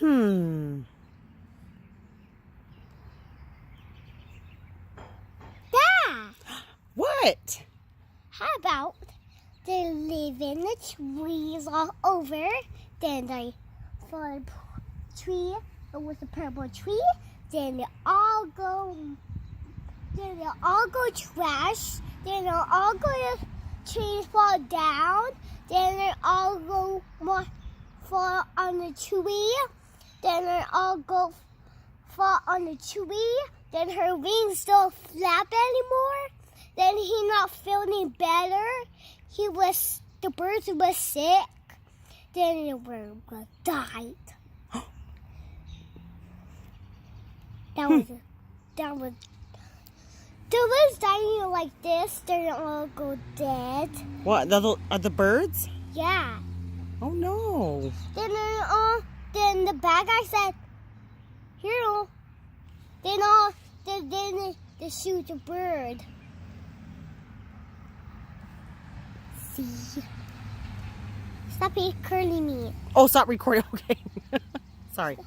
Hmm. Dad, What? how about they live in the trees all over? Then they find a tree with a purple tree. Then they all go. Then they all go trash. Then they all go to trees fall down. Then they all go fall on the tree. Then they all go fall on the tree. Then her wings don't flap anymore. Then he not feeling better. The birds was sick. Then the bird died. That was. The birds dying like this. They all go dead. What? Are the birds? Yeah. Oh no. Then the bad guy said, "Here." Then they shoot the bird. See? Stop curling me. Oh, stop recording. Okay. Sorry.